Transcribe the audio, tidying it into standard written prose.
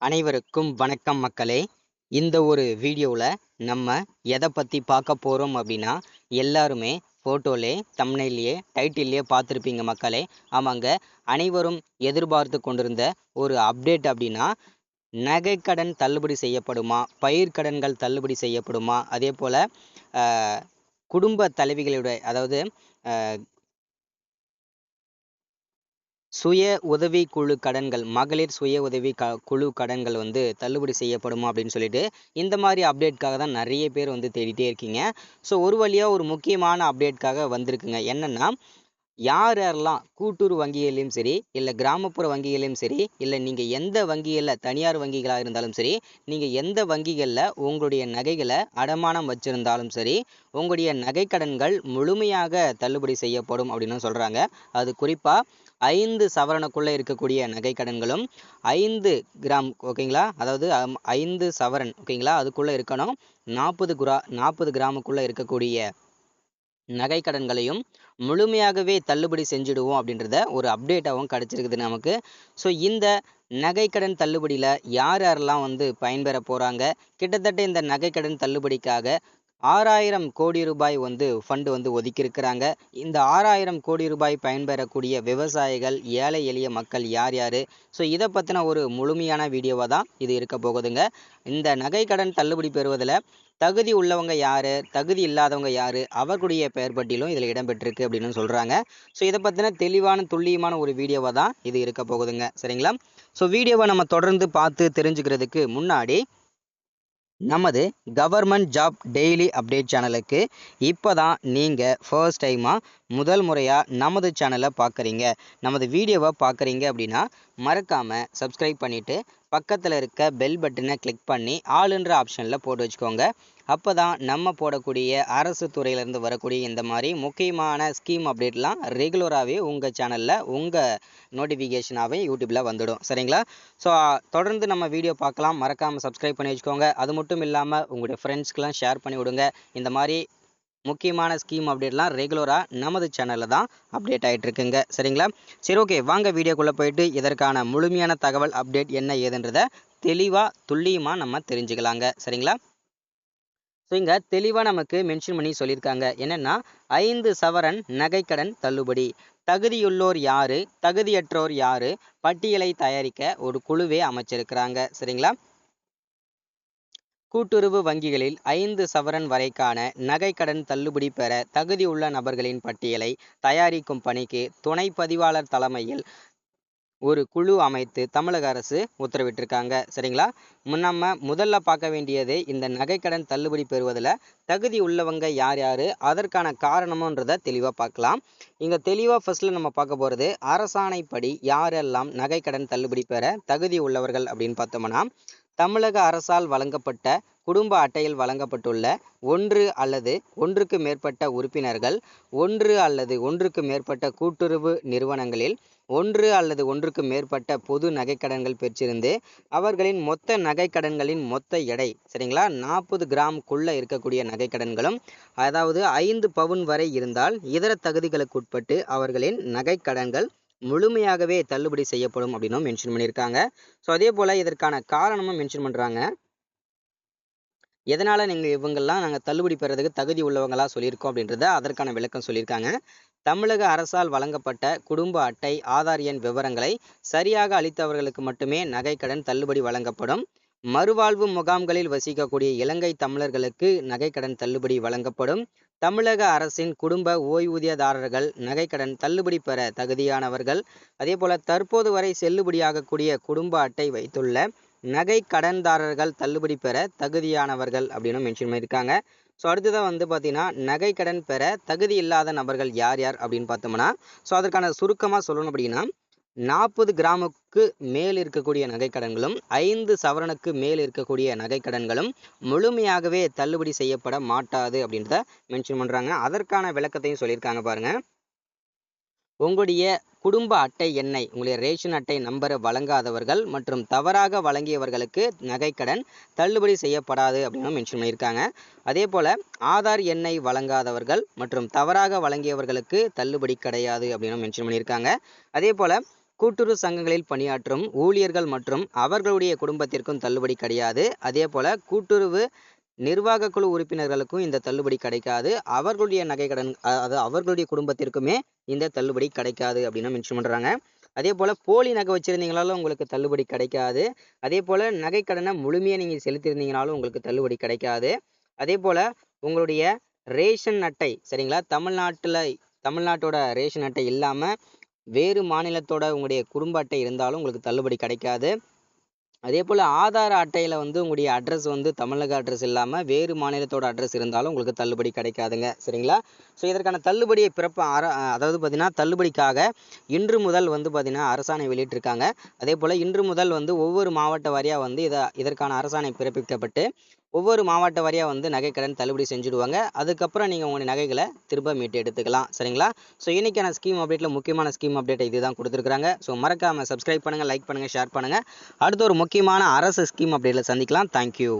அனைவருக்கும் வணக்கம் மக்களே. இந்த ஒரு வீடியோவில் நம்ம எதை பற்றி பார்க்க போகிறோம் அப்படின்னா, எல்லாருமே ஃபோட்டோலே தம்ப்நெயில்லையே டைட்டில்லையே பார்த்துருப்பீங்க மக்களே. ஆமாங்க, அனைவரும் எதிர்பார்த்து கொண்டிருந்த ஒரு அப்டேட் அப்படின்னா, நகைக்கடன் தள்ளுபடி செய்யப்படுமா, பயிர்க்கடன்கள் தள்ளுபடி செய்யப்படுமா, அதே போல் குடும்ப தலைவிகளுடைய அதாவது சுய உதவி குழு கடன்கள், மகளிர் சுய உதவி குழு கடன்கள் வந்து தள்ளுபடி செய்யப்படுமா அப்படின்னு சொல்லிட்டு இந்த மாதிரி அப்டேட்காக தான் நிறைய பேர் வந்து தேடிட்டே இருக்கீங்க. ஸோ ஒரு வழியாக ஒரு முக்கியமான அப்டேட்காக வந்திருக்குங்க. என்னன்னா, யார் யாரெல்லாம் கூட்டுறவு வங்கிகளையும் சரி, இல்லை கிராமப்புற வங்கிகளையும் சரி, இல்லை நீங்கள் எந்த வங்கிகளில் தனியார் வங்கிகளாக இருந்தாலும் சரி, நீங்கள் எந்த வங்கிகளில் உங்களுடைய நகைகளை அடமானம் வச்சிருந்தாலும் சரி, உங்களுடைய நகைக்கடன்கள் முழுமையாக தள்ளுபடி செய்யப்படும் அப்படின்னு சொல்கிறாங்க. அது குறிப்பாக 5 சவரனுக்குள்ளே இருக்கக்கூடிய நகைக்கடன்களும் 5 கிராம் ஓகேங்களா, அதாவது 5 சவரன் ஓகேங்களா, அதுக்குள்ளே இருக்கணும். 40 கிராமுக்குள்ளே இருக்கக்கூடிய நகைக்கடன்களையும் முழுமையாகவே தள்ளுபடி செஞ்சுடுவோம் அப்படின்றத ஒரு அப்டேட்டாகவும் கிடச்சிருக்குது நமக்கு. ஸோ இந்த நகைக்கடன் தள்ளுபடியில் யார் யாரெல்லாம் வந்து பயன்பெற போகிறாங்க, கிட்டத்தட்ட இந்த நகைக்கடன் தள்ளுபடிக்காக 6000 கோடி ரூபாய் வந்து ஃபண்டு வந்து ஒதுக்கியிருக்கிறாங்க. இந்த 6000 கோடி ரூபாய் பயன்பெறக்கூடிய விவசாயிகள், ஏழை எளிய மக்கள் யார் யார், ஸோ இதை பற்றின ஒரு முழுமையான வீடியோவாக தான் இது இருக்க போகுதுங்க. இந்த நகைக்கடன் தள்ளுபடி பெறுவதில் தகுதி உள்ளவங்க யார், தகுதி இல்லாதவங்க யார், அவர்களுடைய பெயர் பட்டியலும் இதில் இடம்பெற்றிருக்கு அப்படின்னு சொல்கிறாங்க. ஸோ இதை பற்றின தெளிவான துல்லியமான ஒரு வீடியோவாக தான் இது இருக்க போகுதுங்க. சரிங்களா? ஸோ வீடியோவை நம்ம தொடர்ந்து பார்த்து தெரிஞ்சுக்கிறதுக்கு முன்னாடி நமது கவர்மெண்ட் ஜாப் டெய்லி அப்டேட் சேனலுக்கு இப்போ தான் நீங்கள் ஃபர்ஸ்ட் டைமாக முதல் முறையாக நமது சேனலை பார்க்குறீங்க, நமது வீடியோவை பார்க்குறீங்க அப்படின்னா மறக்காமல் சப்ஸ்கிரைப் பண்ணிவிட்டு பக்கத்தில் இருக்க பெல் பட்டனை கிளிக் பண்ணி ஆளுன்ற ஆப்ஷனில் போட்டு வச்சுக்கோங்க. அப்போ தான் நம்ம போடக்கூடிய அரசு துறையிலேருந்து வரக்கூடிய இந்த மாதிரி முக்கியமான ஸ்கீம் அப்டேட்லாம் ரெகுலராகவே உங்கள் சேனலில் உங்கள் நோட்டிஃபிகேஷனாகவே யூடியூப்பில் வந்துடும். சரிங்களா? ஸோ தொடர்ந்து நம்ம வீடியோ பார்க்கலாம். மறக்காமல் சப்ஸ்கிரைப் பண்ணி வச்சுக்கோங்க. அது மட்டும் இல்லாமல் உங்களுடைய ஃப்ரெண்ட்ஸ்க்கெலாம் ஷேர் பண்ணி விடுங்க. இந்த மாதிரி முக்கியமான ஸ்கீம் அப்டேட்லாம் ரெகுலராக நமது சேனலில் தான் அப்டேட் ஆகிட்டு இருக்குங்க. சரிங்களா? சரி, ஓகே, வாங்க வீடியோக்குள்ளே போயிட்டு இதற்கான முழுமையான தகவல் அப்டேட் என்ன ஏதுன்றதை தெளிவாக துல்லியமாக நம்ம தெரிஞ்சுக்கலாங்க. சரிங்களா? ஸோ இங்கே தெளிவாக நமக்கு மென்ஷன் பண்ணி சொல்லியிருக்காங்க. என்னென்னா, 5 சவரன் நகைக்கடன் தள்ளுபடி. தகுதியுள்ளோர் யார், தகுதியற்றோர் யார், பட்டியலை தயாரிக்க ஒரு குழுவே அமைச்சிருக்கிறாங்க. சரிங்களா? கூட்டுறவு வங்கிகளில் 5 சவரன் வரைக்கான நகைக்கடன் தள்ளுபடி பெற தகுதியுள்ள நபர்களின் பட்டியலை தயாரிக்கும் பணிக்கு துணை பதிவாளர் தலைமையில் ஒரு குழு அமைத்து தமிழக அரசு உத்தரவிட்டிருக்காங்க. சரிங்களா? நம்ம முதல்ல பார்க்க வேண்டியது இந்த நகைக்கடன் தள்ளுபடி பெறுவதில் தகுதி உள்ளவங்க யார் யார், அதற்கான காரணமுன்றதை தெளிவாக பார்க்கலாம். இங்கே தெளிவாக ஃபர்ஸ்ட்ல நம்ம பார்க்க போகிறது, அரசாணைப்படி யாரெல்லாம் நகைக்கடன் தள்ளுபடி பெற தகுதி உள்ளவர்கள் அப்படின்னு பார்த்தோம்னா, தமிழக அரசால் வழங்கப்பட்ட குடும்ப அட்டையில் வழங்கப்பட்டுள்ள 1 அல்லது 1க்கு மேற்பட்ட உறுப்பினர்கள், 1 அல்லது 1க்கு மேற்பட்ட கூட்டுறவு நிறுவனங்களில் 1 அல்லது 1க்கு மேற்பட்ட பொது நகைக்கடன்கள் பெற்றிருந்து அவர்களின் மொத்த நகைக்கடன்களின் மொத்த எடை சரிங்களா 40 கிராமுக்குள்ள இருக்கக்கூடிய நகைக்கடன்களும், அதாவது 5 பவுன் வரை இருந்தால் இதர தகுதிகளுக்கு உட்பட்டு அவர்களின் நகைக்கடன்கள் முழுமையாகவே தள்ளுபடி செய்யப்படும் அப்படின்னு மென்ஷன் பண்ணியிருக்காங்க. ஸோ அதே போல இதற்கான காரணமும் மென்ஷன் பண்றாங்க. எதனால இவங்கெல்லாம் நாங்கள் தள்ளுபடி பெறதுக்கு தகுதி உள்ளவங்களா சொல்லியிருக்கோம் அப்படின்றத அதற்கான விளக்கம் சொல்லியிருக்காங்க. தமிழக அரசால் வழங்கப்பட்ட குடும்ப அட்டை, ஆதார் எண் விவரங்களை சரியாக அளித்தவர்களுக்கு மட்டுமே நகைக்கடன் தள்ளுபடி வழங்கப்படும். மறுவாழ்வு முகாம்களில் வசிக்கக்கூடிய இலங்கை தமிழர்களுக்கு நகைக்கடன் தள்ளுபடி வழங்கப்படும். தமிழக அரசின் குடும்ப ஓய்வூதியதாரர்கள் நகைக்கடன் தள்ளுபடி பெற தகுதியானவர்கள். அதே போல தற்போது வரை செல்லுபடியாகக்கூடிய குடும்ப அட்டை வைத்துள்ள நகை கடன்தாரர்கள் தள்ளுபடி பெற தகுதியானவர்கள் அப்படின்னு மென்ஷன் பண்ணியிருக்காங்க. ஸோ அடுத்ததான் வந்து பார்த்தீங்கன்னா, நகை கடன் பெற தகுதி இல்லாத நபர்கள் யார் யார் அப்படின்னு பார்த்தோம்னா, ஸோ அதற்கான சுருக்கமாக சொல்லணும் அப்படின்னா, 40 கிராமுக்கு மேல் இருக்கக்கூடிய நகைக்கடன்களும் 5 சவரனுக்கு மேல் இருக்கக்கூடிய நகைக்கடன்களும் முழுமையாகவே தள்ளுபடி செய்யப்பட மாட்டாது அப்படின்றத மென்ஷன் பண்ணுறாங்க. அதற்கான விளக்கத்தையும் சொல்லியிருக்காங்க பாருங்க. உங்களுடைய குடும்ப அட்டை எண்ணை, உங்களுடைய ரேஷன் அட்டை நம்பரை வழங்காதவர்கள் மற்றும் தவறாக வழங்கியவர்களுக்கு நகைக்கடன் தள்ளுபடி செய்யப்படாது அப்படின்னு மென்ஷன் பண்ணியிருக்காங்க. அதே போல் ஆதார் எண்ணை வழங்காதவர்கள் மற்றும் தவறாக வழங்கியவர்களுக்கு தள்ளுபடி கிடையாது அப்படின்னு மென்ஷன் பண்ணியிருக்காங்க. அதே போல் கூட்டுறவு சங்கங்களில் பணியாற்றும் ஊழியர்கள் மற்றும் அவர்களுடைய குடும்பத்திற்கும் தள்ளுபடி கிடையாது. அதே போல கூட்டுறவு நிர்வாக குழு உறுப்பினர்களுக்கும் இந்த தள்ளுபடி கிடைக்காது. அவர்களுடைய நகை கடன் அது அவர்களுடைய குடும்பத்திற்குமே இந்த தள்ளுபடி கிடைக்காது அப்படின்னு மென்ஷன் பண்றாங்க. அதே போல போலி நகை வச்சிருந்தீங்கனாலும் உங்களுக்கு தள்ளுபடி கிடைக்காது. அதே போல நகை கடனை முழுமையா நீங்க செலுத்தியிருந்தீங்கனாலும் உங்களுக்கு தள்ளுபடி கிடைக்காது. அதே போல உங்களுடைய ரேஷன் அட்டை சரிங்களா, தமிழ்நாட்டோட ரேஷன் அட்டை இல்லாம வேறு மாநிலத்தோட உங்களுடைய குடும்ப அட்டை இருந்தாலும் உங்களுக்கு தள்ளுபடி கிடைக்காது. அதே போல் ஆதார அட்டையில் வந்து உங்களுடைய அட்ரஸ் வந்து தமிழக அட்ரஸ் இல்லாமல் வேறு மாநிலத்தோட அட்ரஸ் இருந்தாலும் உங்களுக்கு தள்ளுபடி கிடைக்காதுங்க சரிங்களா. ஸோ இதற்கான தள்ளுபடியை அதாவது பார்த்தீங்கன்னா தள்ளுபடிக்காக இன்று முதல் வந்து பார்த்தீங்கன்னா அரசாணை வெளியிட்டிருக்காங்க. அதே போல் இன்று முதல் வந்து ஒவ்வொரு மாவட்ட வாரியாக வந்து இதற்கான அரசாணை பிறப்பிக்கப்பட்டு ஒவ்வொரு மாவட்ட வாரியாக வந்து நகைக்கடன் தள்ளுபடி செஞ்சுடுவாங்க. அதுக்கப்புறம் நீங்கள் உங்களுடைய நகைகளை திரும்ப மீட்டு எடுத்துக்கலாம் சரிங்களா. ஸோ இன்னைக்கான ஸ்கீம் அப்டேட்டில் முக்கியமான ஸ்கீம் அப்டேட் இதுதான் கொடுத்துருக்காங்க. ஸோ மறக்காமல் சப்ஸ்கிரைப் பண்ணுங்கள், லைக் பண்ணுங்கள், ஷேர் பண்ணுங்கள். அடுத்த ஒரு முக்கியமான அரசு ஸ்கீம் அப்டேட்டில் சந்திக்கலாம். தேங்க்யூ.